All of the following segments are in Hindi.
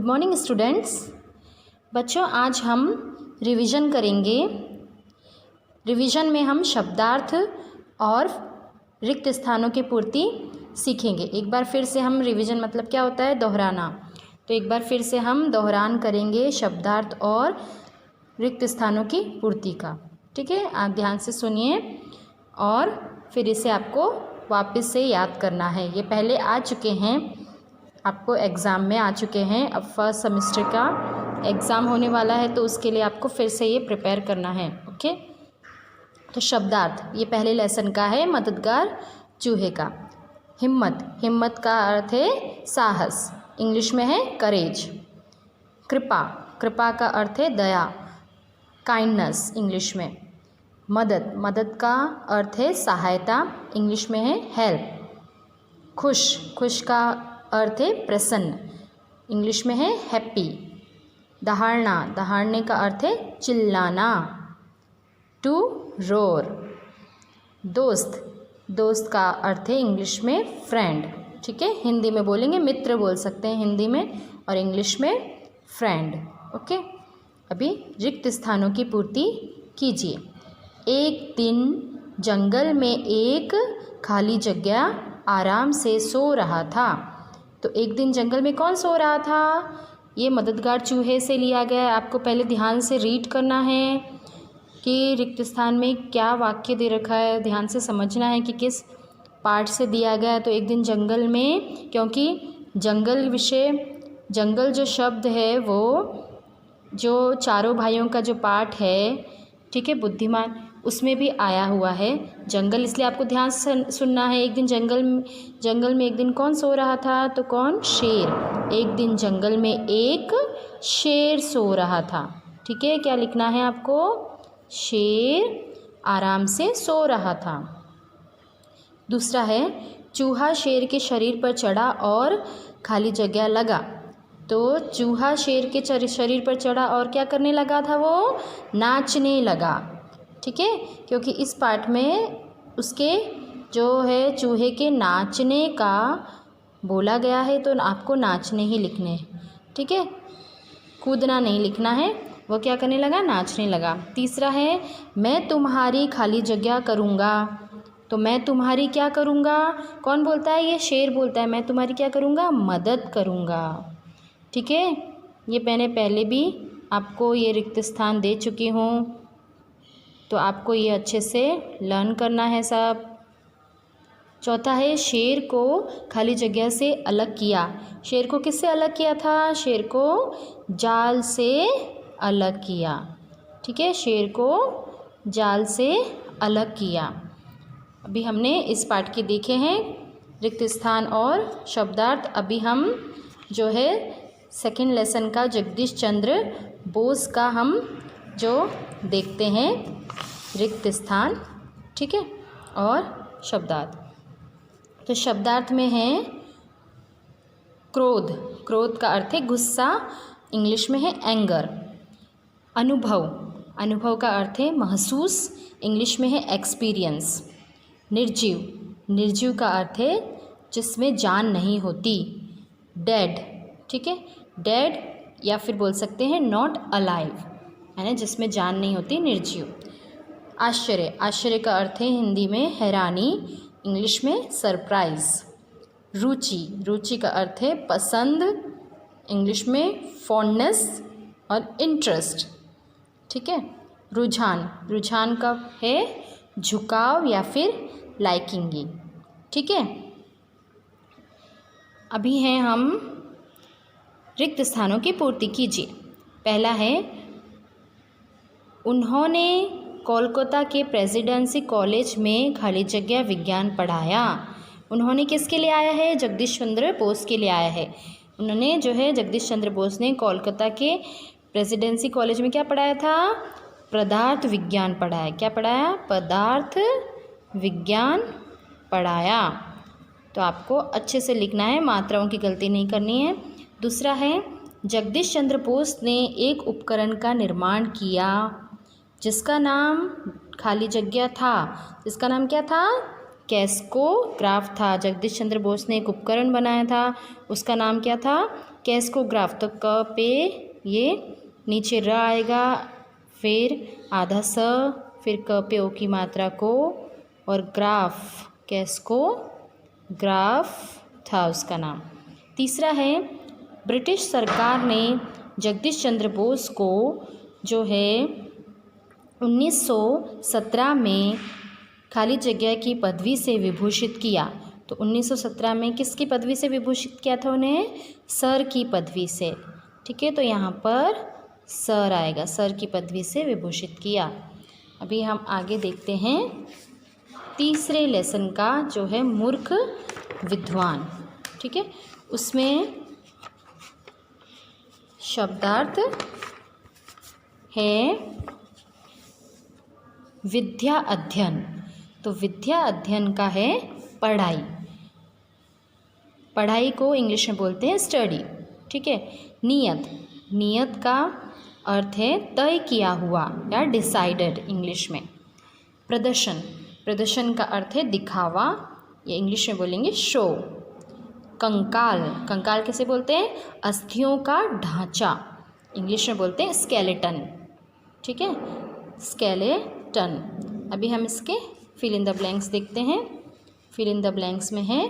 Good morning students. बच्चों, आज हम रिवीजन करेंगे। रिवीजन में हम शब्दार्थ और रिक्त स्थानों की पूर्ति सीखेंगे। एक बार फिर से हम रिवीजन मतलब क्या होता है, दोहराना। तो एक बार फिर से हम दोहरान करेंगे शब्दार्थ और रिक्त स्थानों की पूर्ति का। ठीक है, आप ध्यान से सुनिए और फिर इसे आपको वापस से याद करना है। ये पहले आ चुके हैं, आपको एग्ज़ाम में आ चुके हैं। अब फर्स्ट सेमेस्टर का एग्ज़ाम होने वाला है तो उसके लिए आपको फिर से ये प्रिपेयर करना है। ओके, तो शब्दार्थ ये पहले लेसन का है, मददगार चूहे का। हिम्मत, हिम्मत का अर्थ है साहस, इंग्लिश में है करेज। कृपा, कृपा का अर्थ है दया, काइंडनेस इंग्लिश में। मदद, मदद का अर्थ है सहायता, इंग्लिश में है हेल्प। खुश, खुश का अर्थ है प्रसन्न, इंग्लिश में है हैप्पी। दहाड़ना, दहाड़ने का अर्थ है चिल्लाना, टू रोर। दोस्त, दोस्त का अर्थ है इंग्लिश में फ्रेंड। ठीक है, हिंदी में बोलेंगे मित्र बोल सकते हैं हिंदी में, और इंग्लिश में फ्रेंड। ओके, अभी रिक्त स्थानों की पूर्ति कीजिए। एक दिन जंगल में एक खाली जगह आराम से सो रहा था। तो एक दिन जंगल में कौन सो रहा था? ये मददगार चूहे से लिया गया है। आपको पहले ध्यान से रीड करना है कि रिक्त स्थान में क्या वाक्य दे रखा है, ध्यान से समझना है कि किस पार्ट से दिया गया है। तो एक दिन जंगल में, क्योंकि जंगल विषय, जंगल जो शब्द है वो जो चारों भाइयों का जो पाठ है, ठीक है, बुद्धिमान, उसमें भी आया हुआ है जंगल, इसलिए आपको ध्यान से सुनना है। एक दिन जंगल में एक दिन कौन सो रहा था? तो कौन? शेर। एक दिन जंगल में एक शेर सो रहा था। ठीक है, क्या लिखना है आपको? शेर आराम से सो रहा था। दूसरा है चूहा शेर के शरीर पर चढ़ा और खाली जगह लगा। तो चूहा शेर के शरीर पर चढ़ा और क्या करने लगा था? वो नाचने लगा। ठीक है, क्योंकि इस पार्ट में उसके जो है चूहे के नाचने का बोला गया है, तो आपको नाचने ही लिखने हैं। ठीक है, कूदना नहीं लिखना है। वो क्या करने लगा? नाचने लगा। तीसरा है मैं तुम्हारी खाली जगह करूँगा। तो मैं तुम्हारी क्या करूँगा? कौन बोलता है? ये शेर बोलता है। मैं तुम्हारी क्या करूँगा? मदद करूँगा। ठीक है, ये मैंने पहले भी आपको ये रिक्त स्थान दे चुकी हूँ, तो आपको ये अच्छे से लर्न करना है सब। चौथा है शेर को खाली जगह से अलग किया। शेर को किससे अलग किया था? शेर को जाल से अलग किया। ठीक है, शेर को जाल से अलग किया। अभी हमने इस पाठ के देखे हैं रिक्त स्थान और शब्दार्थ। अभी हम जो है सेकंड लेसन का जगदीश चंद्र बोस का हम जो देखते हैं रिक्त स्थान, ठीक है, और शब्दार्थ। तो शब्दार्थ में है क्रोध, क्रोध का अर्थ है गुस्सा, इंग्लिश में है एंगर। अनुभव, अनुभव का अर्थ है महसूस, इंग्लिश में है एक्सपीरियंस। निर्जीव, निर्जीव का अर्थ है जिसमें जान नहीं होती। डेड, ठीक है, डेड या फिर बोल सकते हैं नॉट अलाइव, है ना, जिसमें जान नहीं होती, निर्जीव। आश्चर्य, आश्चर्य का अर्थ है हिंदी में हैरानी, इंग्लिश में सरप्राइज। रुचि, रुचि का अर्थ है पसंद, इंग्लिश में फॉन्डनेस और इंटरेस्ट। ठीक है, रुझान, रुझान का है झुकाव या फिर लाइकिंग। ठीक है, अभी हैं हम रिक्त स्थानों की पूर्ति कीजिए। पहला है उन्होंने कोलकाता के प्रेसिडेंसी कॉलेज में खाली जगह विज्ञान पढ़ाया। उन्होंने किसके लिए आया है? जगदीश चंद्र बोस के लिए आया है। उन्होंने जो है जगदीश चंद्र बोस ने कोलकाता के प्रेसिडेंसी कॉलेज में क्या पढ़ाया था? पदार्थ विज्ञान पढ़ाया। क्या पढ़ाया? पदार्थ विज्ञान पढ़ाया। तो आपको अच्छे से लिखना है, मात्राओं की गलती नहीं करनी है। दूसरा है जगदीश चंद्र बोस ने एक उपकरण का निर्माण किया जिसका नाम खाली जगह था। जिसका नाम क्या था? कैस्कोग्राफ था। जगदीश चंद्र बोस ने एक उपकरण बनाया था, उसका नाम क्या था? कैस्कोग्राफ, तो क पे ये नीचे र आएगा, फिर आधा स, फिर क पे ओ की मात्रा को, और ग्राफ, कैस्को ग्राफ था उसका नाम। तीसरा है ब्रिटिश सरकार ने जगदीश चंद्र बोस को जो है 1917 में खाली जगह की पदवी से विभूषित किया। तो 1917 में किसकी पदवी से विभूषित किया था उन्हें? सर की पदवी से। ठीक है, तो यहाँ पर सर आएगा, सर की पदवी से विभूषित किया। अभी हम आगे देखते हैं तीसरे लेसन का जो है मूर्ख विद्वान। ठीक है, उसमें शब्दार्थ है विद्या अध्ययन। तो विद्या अध्ययन का है पढ़ाई, पढ़ाई को इंग्लिश में बोलते हैं स्टडी। ठीक है, नियत, नियत का अर्थ है तय किया हुआ या डिसाइडेड इंग्लिश में। प्रदर्शन, प्रदर्शन का अर्थ है दिखावा, या इंग्लिश में बोलेंगे शो। कंकाल, कंकाल कैसे बोलते हैं? अस्थियों का ढांचा, इंग्लिश में बोलते हैं स्केलेटन। ठीक है, स्केलेटन। अभी हम इसके फिल इन द ब्लैंक्स देखते हैं। फिल इन द ब्लैंक्स में है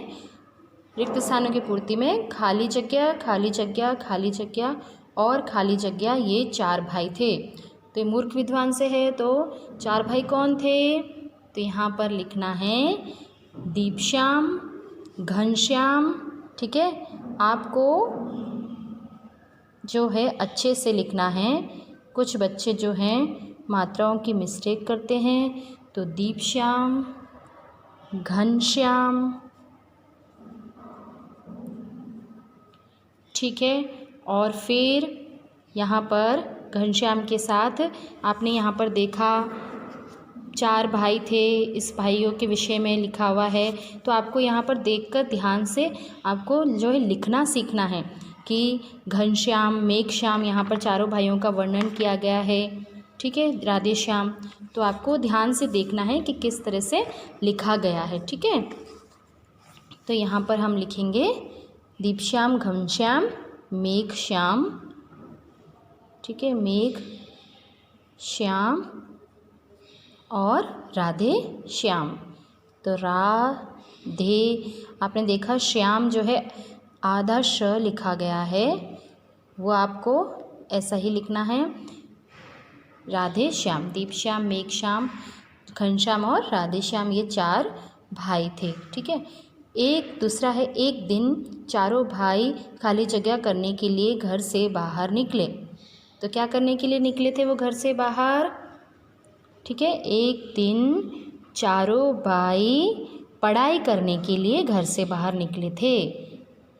रिक्त स्थानों की पूर्ति में खाली जगह, खाली जगह, खाली जगह और खाली जगह, ये 4 भाई थे। तो ये मूर्ख विद्वान से है, तो 4 भाई कौन थे? तो यहाँ पर लिखना है दीपश्याम, घनश्याम। ठीक है, आपको जो है अच्छे से लिखना है। कुछ बच्चे जो हैं मात्राओं की मिस्टेक करते हैं। तो दीपश्याम, घनश्याम, ठीक है, और फिर यहाँ पर घनश्याम के साथ आपने यहाँ पर देखा 4 भाई थे, इस भाइयों के विषय में लिखा हुआ है। तो आपको यहाँ पर देखकर ध्यान से आपको जो है लिखना सीखना है कि घनश्याम, मेघश्याम, यहाँ पर चारों भाइयों का वर्णन किया गया है। ठीक है, राधेश्याम। तो आपको ध्यान से देखना है कि किस तरह से लिखा गया है। ठीक है, तो यहाँ पर हम लिखेंगे दीपश्याम, घनश्याम, मेघश्याम। ठीक है, मेघ श्याम और राधे श्याम। तो राधे, आपने देखा श्याम जो है आधा श लिखा गया है, वो आपको ऐसा ही लिखना है, राधे श्याम। दीपश्याम, मेघश्याम, घनश्याम और राधे श्याम, ये 4 भाई थे। ठीक है, एक दूसरा है एक दिन चारों भाई खाली जगह करने के लिए घर से बाहर निकले। तो क्या करने के लिए निकले थे वो घर से बाहर? ठीक है, एक दिन चारों भाई पढ़ाई करने के लिए घर से बाहर निकले थे।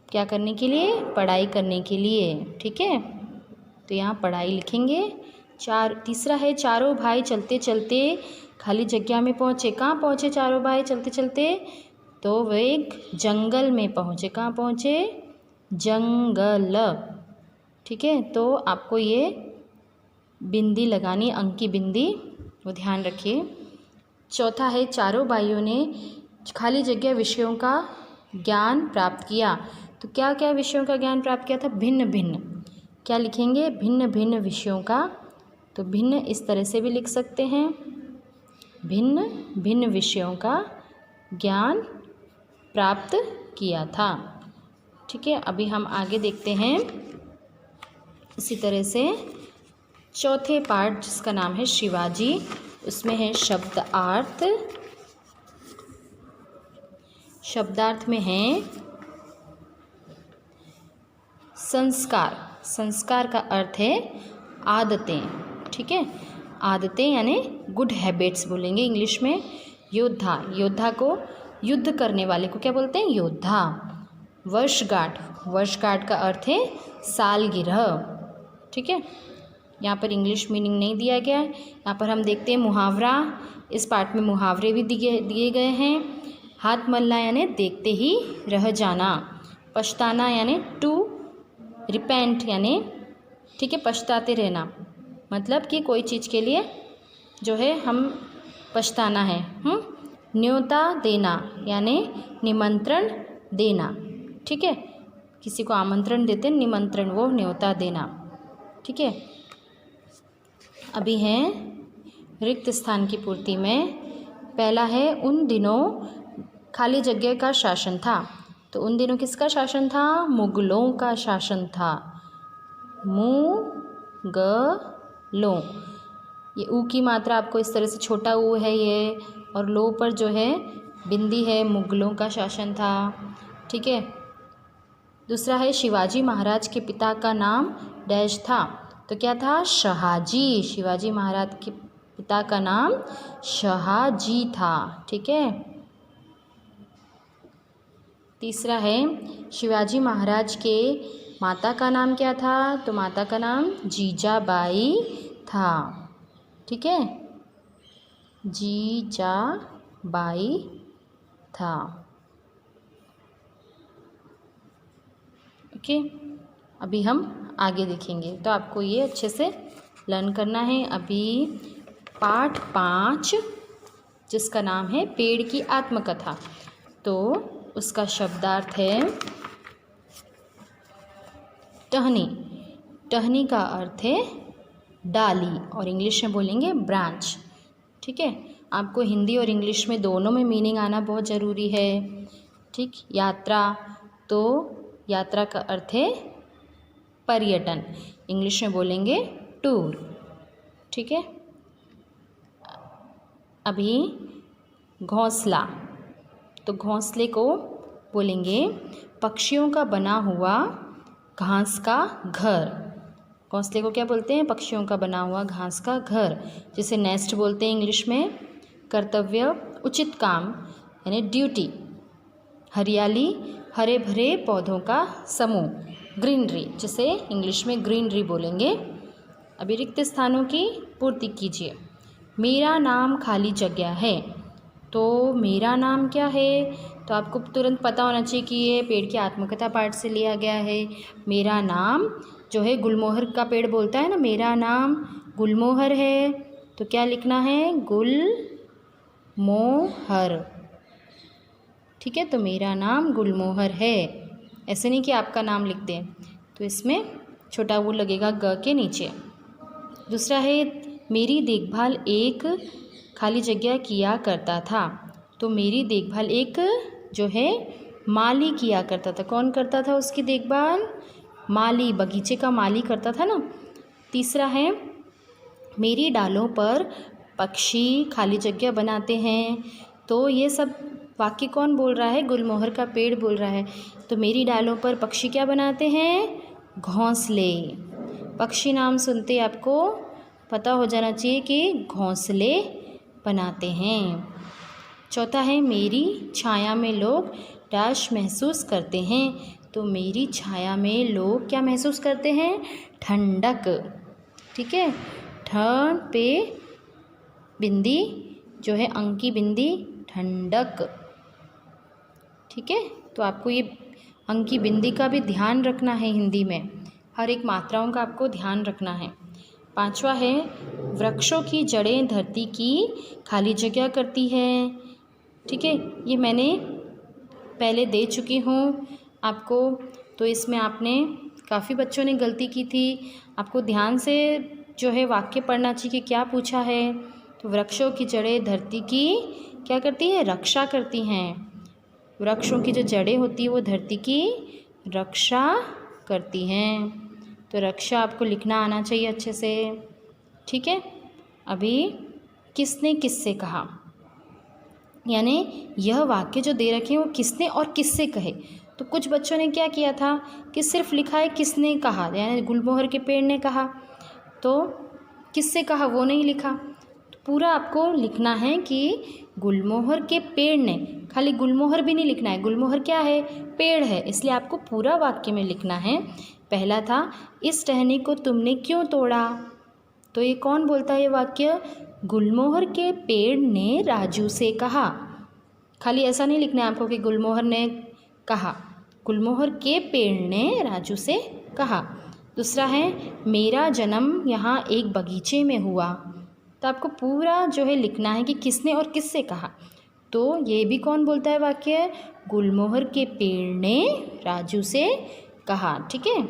क्या करने के लिए? पढ़ाई करने के लिए। ठीक है, तो यहाँ पढ़ाई लिखेंगे। तीसरा है चारों भाई चलते चलते खाली जगह में पहुँचे। कहाँ पहुँचे चारों भाई चलते चलते? तो वे एक जंगल में पहुँचे। कहाँ पहुँचे? जंगल। ठीक है, तो आपको ये बिंदी लगानी, अंक की बिंदी, वो ध्यान रखिए। चौथा है चारों भाइयों ने खाली जगह विषयों का ज्ञान प्राप्त किया। तो क्या क्या विषयों का ज्ञान प्राप्त किया था? भिन्न भिन्न। क्या लिखेंगे? भिन्न भिन्न विषयों का। तो भिन्न इस तरह से भी लिख सकते हैं, भिन्न भिन्न विषयों का ज्ञान प्राप्त किया था। ठीक है, अभी हम आगे देखते हैं इसी तरह से चौथे पार्ट जिसका नाम है शिवाजी। उसमें है शब्दार्थ। शब्दार्थ में है संस्कार। संस्कार का अर्थ है आदतें। ठीक है, आदतें यानी गुड हैबिट्स बोलेंगे इंग्लिश में। योद्धा, योद्धा को, युद्ध करने वाले को क्या बोलते हैं? योद्धा। वर्षगांठ, वर्षगांठ का अर्थ है सालगिरह। ठीक है, यहाँ पर इंग्लिश मीनिंग नहीं दिया गया है। यहाँ पर हम देखते हैं मुहावरा। इस पार्ट में मुहावरे भी दिए गए हैं। हाथ मलना यानी देखते ही रह जाना। पछताना यानी टू रिपेंट यानी, ठीक है, पछताते रहना, मतलब कि कोई चीज़ के लिए जो है हम पछताना है। न्योता देना यानी निमंत्रण देना। ठीक है, किसी को आमंत्रण देते हैं, निमंत्रण, वो न्योता देना। ठीक है, अभी हैं रिक्त स्थान की पूर्ति में। पहला है उन दिनों खाली जगह का शासन था। तो उन दिनों किसका शासन था? मुगलों का शासन था। मुगलों, ये ऊ की मात्रा आपको इस तरह से छोटा ऊ है ये, और लो पर जो है बिंदी है। मुगलों का शासन था। ठीक है, दूसरा है शिवाजी महाराज के पिता का नाम डैश था। तो क्या था? शहाजी। शिवाजी महाराज के पिता का नाम शहाजी था। ठीक है, तीसरा है शिवाजी महाराज के माता का नाम क्या था? तो माता का नाम जीजाबाई था। ठीक है, जीजाबाई था। ओके, अभी हम आगे देखेंगे, तो आपको ये अच्छे से लर्न करना है। अभी पाठ 5 जिसका नाम है पेड़ की आत्मकथा, तो उसका शब्दार्थ है टहनी। टहनी का अर्थ है डाली, और इंग्लिश में बोलेंगे ब्रांच। ठीक है, आपको हिंदी और इंग्लिश में दोनों में मीनिंग आना बहुत ज़रूरी है। ठीक, यात्रा, तो यात्रा का अर्थ है पर्यटन, इंग्लिश में बोलेंगे टूर। ठीक है, अभी घोंसला, तो घोंसले को बोलेंगे पक्षियों का बना हुआ घास का घर। घोंसले को क्या बोलते हैं? पक्षियों का बना हुआ घास का घर, जिसे नेस्ट बोलते हैं इंग्लिश में। कर्तव्य, उचित काम यानी ड्यूटी। हरियाली, हरे भरे पौधों का समूह, ग्रीनरी, जिसे इंग्लिश में ग्रीनरी बोलेंगे। अभी रिक्त स्थानों की पूर्ति कीजिए। मेरा नाम खाली जगह है। तो मेरा नाम क्या है? तो आपको तुरंत पता होना चाहिए कि ये पेड़ की आत्मकथा पाठ से लिया गया है। मेरा नाम जो है गुलमोहर का पेड़ बोलता है ना, मेरा नाम गुलमोहर है, तो क्या लिखना है? गुलमोहर। ठीक है, तो मेरा नाम गुलमोहर है। ऐसे नहीं कि आपका नाम लिख दें, तो इसमें छोटा वो लगेगा ग के नीचे। दूसरा है मेरी देखभाल एक खाली जगह किया करता था। तो मेरी देखभाल एक जो है माली किया करता था। कौन करता था उसकी देखभाल? माली, बगीचे का माली करता था ना। तीसरा है मेरी डालों पर पक्षी खाली जगह बनाते हैं। तो ये सब वाक्य कौन बोल रहा है? गुलमोहर का पेड़ बोल रहा है। तो मेरी डालों पर पक्षी क्या बनाते हैं? घोंसले। पक्षी नाम सुनते आपको पता हो जाना चाहिए कि घोंसले बनाते हैं। चौथा है मेरी छाया में लोग डैश महसूस करते हैं। तो मेरी छाया में लोग क्या महसूस करते हैं? ठंडक। ठीक है, ठंड पे बिंदी जो है अंक की बिंदी, ठंडक। ठीक है, तो आपको ये अंक की बिंदी का भी ध्यान रखना है। हिंदी में हर एक मात्राओं का आपको ध्यान रखना है। पांचवा है वृक्षों की जड़ें धरती की खाली जगह करती है। ठीक है, ये मैंने पहले दे चुकी हूँ आपको, तो इसमें आपने काफ़ी बच्चों ने गलती की थी। आपको ध्यान से जो है वाक्य पढ़ना चाहिए कि क्या पूछा है। तो वृक्षों की जड़ें धरती की क्या करती है? रक्षा करती हैं। वृक्षों की जो जड़ें होती है वो धरती की रक्षा करती हैं। तो रक्षा आपको लिखना आना चाहिए अच्छे से। ठीक है, अभी किसने किससे कहा, यानी यह वाक्य जो दे रखे हैं वो किसने और किससे कहे। तो कुछ बच्चों ने क्या किया था कि सिर्फ लिखा है किसने कहा, यानी गुलमोहर के पेड़ ने कहा, तो किससे कहा वो नहीं लिखा। तो पूरा आपको लिखना है कि गुलमोहर के पेड़ ने, खाली गुलमोहर भी नहीं लिखना है। गुलमोहर क्या है? पेड़ है, इसलिए आपको पूरा वाक्य में लिखना है। पहला था इस टहनी को तुमने क्यों तोड़ा। तो ये कौन बोलता है ये वाक्य? गुलमोहर के पेड़ ने राजू से कहा। खाली ऐसा नहीं लिखना है आपको कि गुलमोहर ने कहा, गुलमोहर के पेड़ ने राजू से कहा। दूसरा है मेरा जन्म यहाँ एक बगीचे में हुआ। तो आपको पूरा जो है लिखना है कि किसने और किससे कहा। तो ये भी कौन बोलता है वाक्य? गुलमोहर के पेड़ ने राजू से कहा। ठीक है।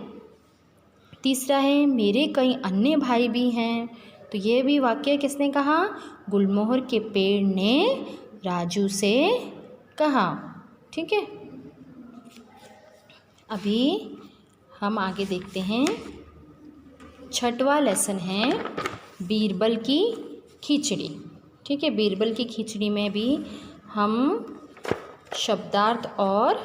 तीसरा है मेरे कई अन्य भाई भी हैं। तो ये भी वाक्य किसने कहा? गुलमोहर के पेड़ ने राजू से कहा। ठीक है। अभी हम आगे देखते हैं। छठवां लेसन है बीरबल की खिचड़ी। ठीक है। बीरबल की खिचड़ी में भी हम शब्दार्थ और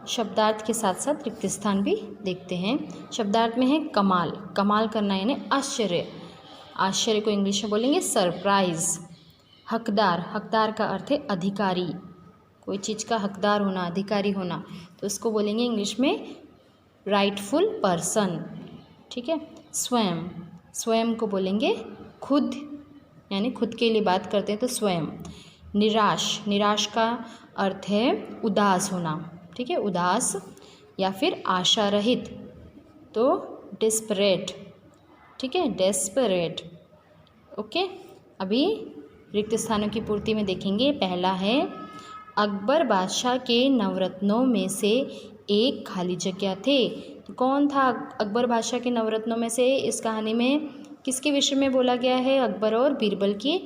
शब्दार्थ के साथ साथ रिक्त स्थान भी देखते हैं। शब्दार्थ में है कमाल, कमाल करना यानी आश्चर्य। आश्चर्य को इंग्लिश में बोलेंगे सरप्राइज। हकदार, हकदार का अर्थ है अधिकारी, कोई चीज़ का हकदार होना, अधिकारी होना, तो उसको बोलेंगे इंग्लिश में राइटफुल पर्सन। ठीक है। स्वयं, स्वयं को बोलेंगे खुद, यानी खुद के लिए बात करते हैं तो स्वयं। निराश, निराश का अर्थ है उदास होना। ठीक है। उदास या फिर आशा रहित, तो डिस्परेट। ठीक है। डेस्परेट। ओके। अभी रिक्त स्थानों की पूर्ति में देखेंगे। पहला है अकबर बादशाह के नवरत्नों में से एक खाली जगह थे। तो कौन था अकबर बादशाह के नवरत्नों में से? इस कहानी में किसके विषय में बोला गया है? अकबर और बीरबल की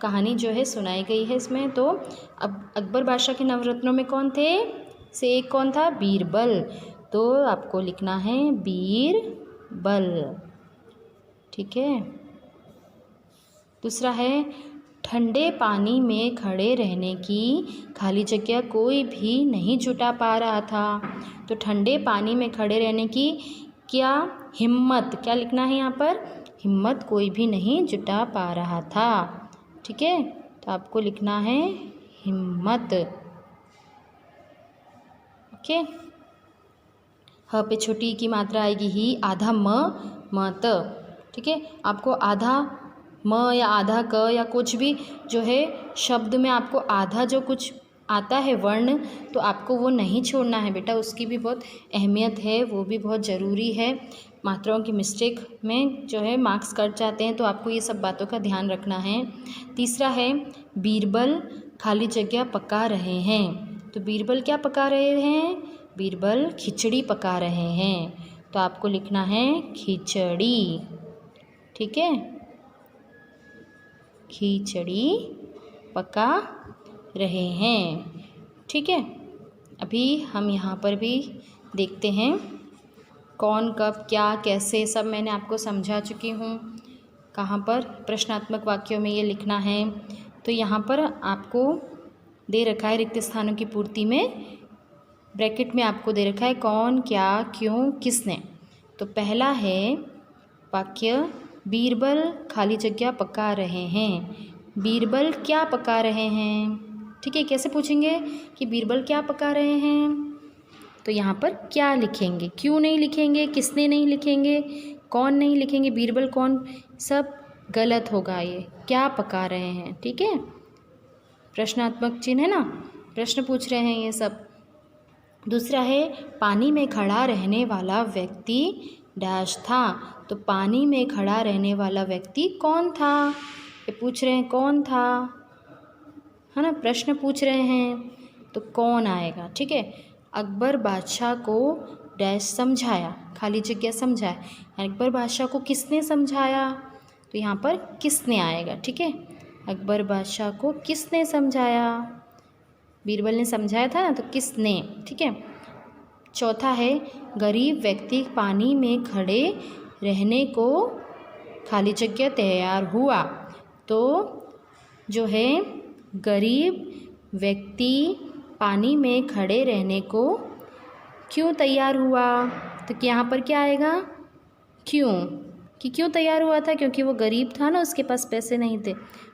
कहानी जो है सुनाई गई है इसमें। तो अब अकबर बादशाह के नवरत्नों में कौन थे? से एक कौन था? बीरबल। तो आपको लिखना है बीरबल। ठीक है। दूसरा है ठंडे पानी में खड़े रहने की खाली जगह कोई भी नहीं जुटा पा रहा था। तो ठंडे पानी में खड़े रहने की क्या हिम्मत, क्या लिखना है यहाँ पर? हिम्मत कोई भी नहीं जुटा पा रहा था। ठीक है। तो आपको लिखना है हिम्मत। ओके। ह पे छोटी की मात्रा आएगी ही, आधा म त। ठीक है। आपको आधा म या आधा क या कुछ भी जो है शब्द में आपको आधा जो कुछ आता है वर्ण, तो आपको वो नहीं छोड़ना है बेटा, उसकी भी बहुत अहमियत है, वो भी बहुत ज़रूरी है। मात्राओं की मिस्टेक में जो है मार्क्स कट जाते हैं, तो आपको ये सब बातों का ध्यान रखना है। तीसरा है बीरबल खाली जगह पका रहे हैं। तो बीरबल क्या पका रहे हैं? बीरबल खिचड़ी पका रहे हैं। तो आपको लिखना है खिचड़ी। ठीक है। खिचड़ी पका रहे हैं। ठीक है। अभी हम यहाँ पर भी देखते हैं कौन कब क्या कैसे सब मैंने आपको समझा चुकी हूँ। कहाँ पर प्रश्नात्मक वाक्यों में ये लिखना है। तो यहाँ पर आपको दे रखा है रिक्त स्थानों की पूर्ति में, ब्रैकेट में आपको दे रखा है कौन, क्या, क्यों, किसने। तो पहला है वाक्य बीरबल खाली जगह पका रहे हैं। बीरबल क्या पका रहे हैं? ठीक है। कैसे पूछेंगे कि बीरबल क्या पका रहे हैं? तो यहाँ पर क्या लिखेंगे, क्यों नहीं लिखेंगे, किसने नहीं लिखेंगे, कौन नहीं लिखेंगे, बीरबल कौन, सब गलत होगा। ये क्या पका रहे हैं। ठीक है। प्रश्नात्मक चिन्ह है ना, प्रश्न पूछ रहे हैं ये सब। दूसरा है पानी में खड़ा रहने वाला व्यक्ति डैश था। तो पानी में खड़ा रहने वाला व्यक्ति कौन था? ये पूछ रहे हैं कौन था, है ना, प्रश्न पूछ रहे हैं, तो कौन आएगा। ठीक है। अकबर बादशाह को डैश समझाया, खाली जगह समझाया। अकबर बादशाह को किसने समझाया? तो यहाँ पर किसने आएगा। ठीक है। अकबर बादशाह को किसने समझाया? बीरबल ने समझाया था ना, तो किसने। ठीक है। चौथा है गरीब व्यक्ति पानी में खड़े रहने को खाली जगह तैयार हुआ। तो जो है गरीब व्यक्ति पानी में खड़े रहने को क्यों तैयार हुआ? तो यहाँ पर क्या आएगा? क्यों, कि क्यों तैयार हुआ था? क्योंकि वो गरीब था ना, उसके पास पैसे नहीं थे,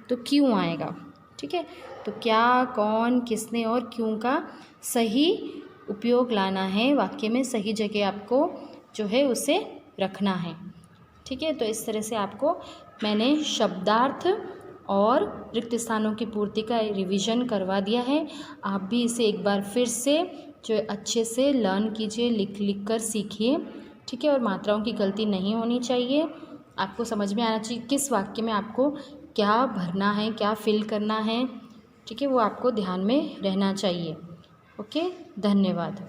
तो क्यों आएगा। ठीक है। तो क्या, कौन, किसने और क्यों का सही उपयोग लाना है वाक्य में, सही जगह आपको जो है उसे रखना है। ठीक है। तो इस तरह से आपको मैंने शब्दार्थ और रिक्त स्थानों की पूर्ति का रिवीजन करवा दिया है। आप भी इसे एक बार फिर से जो अच्छे से लर्न कीजिए, लिख कर सीखिए। ठीक है। और मात्राओं की गलती नहीं होनी चाहिए। आपको समझ में आना चाहिए किस वाक्य में आपको क्या भरना है, क्या फिल करना है। ठीक है। वो आपको ध्यान में रहना चाहिए। ओके, धन्यवाद।